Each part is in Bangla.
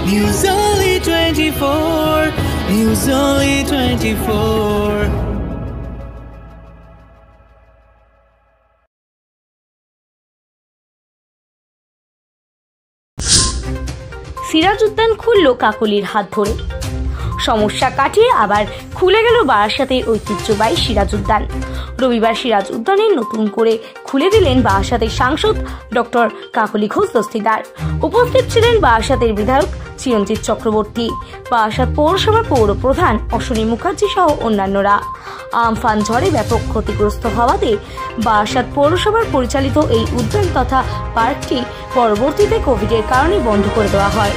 News Only 24. News Only 24. Siraj উদ্যান খুলল কাকলির হাত ধরে। সমস্যা কাটিয়ে আবার খুলে গেল বারাসাতের ঐতিহ্যবাহী সিরাজ উদ্যান। রবিবার সিরাজ উদ্যানে নতুন করে খুলে দিলেন বারাসাতের সাংসদ ডক্টর কাকলি ঘোষ দস্তিদার। উপস্থিত ছিলেন বারাসাতের বিধায়ক চিরঞ্জিত চক্রবর্তী, বারাসাত পৌরসভার পৌর প্রধান অশ্বনী মুখার্জি সহ অন্যান্যরা। আমফান ঝড়ে ব্যাপক ক্ষতিগ্রস্ত হওয়াতে বারাসাত পৌরসভার পরিচালিত এই উদ্যান তথা পার্কটি পরবর্তীতে কোভিডের কারণে বন্ধ করে দেওয়া হয়।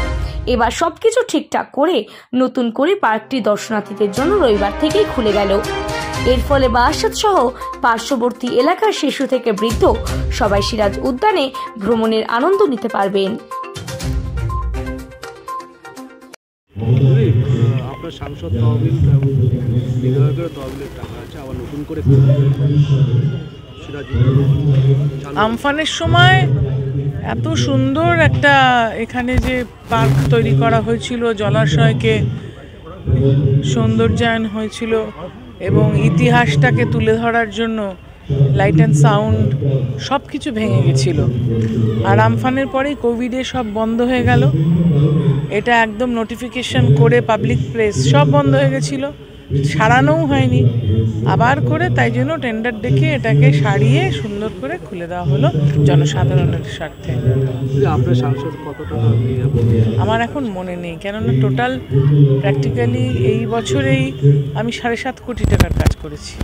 এবার সবকিছু ঠিকঠাক করে নতুন করে পার্কটি দর্শনার্থীদের জন্য রবিবার থেকেই খুলে গেল। এর ফলে বারাসাত সহ পার্শ্ববর্তী এলাকার শিশু থেকে বৃদ্ধ সবাই সিরাজ উদ্যানে ভ্রমণের আনন্দ নিতে পারবেন। আপনার সাংসদ তহবিল বিধায়কের তহবিলের টাকা আছে, আবার নতুন করে আমফানের সময় এত সুন্দর একটা এখানে যে পার্ক তৈরি করা হয়েছিল, জলাশয়কে সৌন্দর্যায়ন হয়েছিল এবং ইতিহাসটাকে তুলে ধরার জন্য লাইট অ্যান্ড সাউন্ড সব কিছু ভেঙে গেছিল। আর আমফানের পরেই কোভিডে সব বন্ধ হয়ে গেল। এটা একদম নোটিফিকেশন করে পাবলিক প্লেস সব বন্ধ হয়ে গেছিলো, সারানোও হয়নি আবার করে, তাই জন্য টেন্ডার ডেকে এটাকে সারিয়ে সুন্দর করে খুলে দেওয়া হলো জনসাধারণের স্বার্থে। আপনার সাংসদ কত টাকা? আমার এখন মনে নেই, কেননা টোটাল প্র্যাকটিক্যালি এই বছরেই আমি 7.5 কোটি টাকার কাজ করেছি।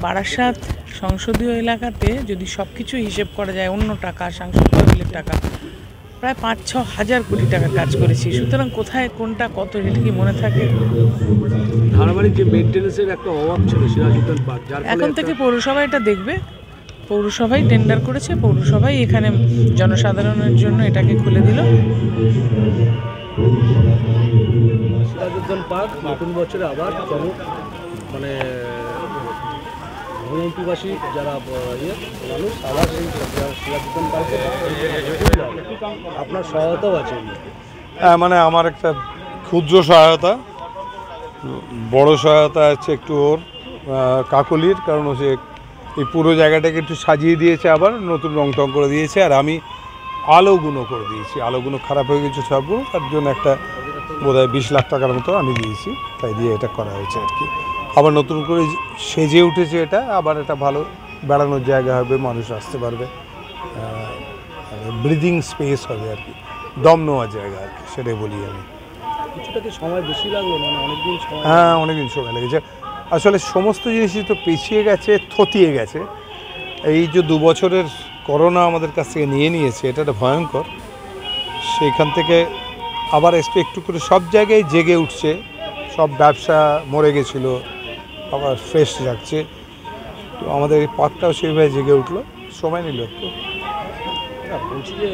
বারাসাত সংসদীয় এলাকাতে যদি সব কিছু হিসেব করা যায়, অন্য টাকা, সাংসদ তহবিলের টাকা, প্রায় 5-6 হাজার কোটি টাকার কাজ করেছি। সুতরাং কোথায় কোনটা কত এটা কি মনে থাকে? ধারাবাহিক যে মেইনটেনেন্সের একটা অভাব ছিল সিরাজ উদ্যান পার্ক, এখন থেকে পৌরসভা এটা দেখবে। পৌরসভাই টেন্ডার করেছে, পৌরসভাই এখানে জনসাধারণের জন্য এটাকে খুলে দিল। সিরাজ উদ্যান পার্ক নতুন বছরে আবার মানে ভ্রমণপিপাসী যারা মানুষ আবার সেই সিরাজ উদ্যান পার্কে আপনার সহায়তাও আছে। হ্যাঁ, মানে আমার একটা ক্ষুদ্র সহায়তা, বড় সহায়তা আছে একটু ওর কাকলির, কারণ সে এই পুরো জায়গাটাকে একটু সাজিয়ে দিয়েছে, আবার নতুন রং টং করে দিয়েছে। আর আমি আলোগুলো করে দিয়েছি, আলোগুলো খারাপ হয়ে গেছে সবগুলো, তার জন্য একটা বোধহয় 20 লাখ টাকার মতো আমি দিয়েছি, তাই দিয়ে এটা করা হয়েছে আর কি। আবার নতুন করে সেজে উঠেছে এটা, আবার এটা ভালো বেড়ানোর জায়গা হবে, মানুষ আসতে পারবে, ব্রিদিং স্পেস হবে আর কি, দম নেওয়ার জায়গা আর কি, সেটাই বলি আমি। কিছুটা কি সময় বেশি লাগলো? মানে অনেকদিন সময়? হ্যাঁ, অনেকদিন সময় লেগেছে। আসলে সমস্ত জিনিসই তো পেছিয়ে গেছে, থতিয়ে গেছে। এই যে 2 বছরের করোনা আমাদের কাছ থেকে নিয়েছে, এটা একটা ভয়ঙ্কর। সেইখান থেকে আবার একটু করে সব জায়গায় জেগে উঠছে, সব ব্যবসা মরে গেছিলো, আবার ফ্রেশ যাচ্ছে। তো আমাদের এই পার্কটাও সেইভাবে জেগে উঠলো, সময় নিল একটু। বলছি যে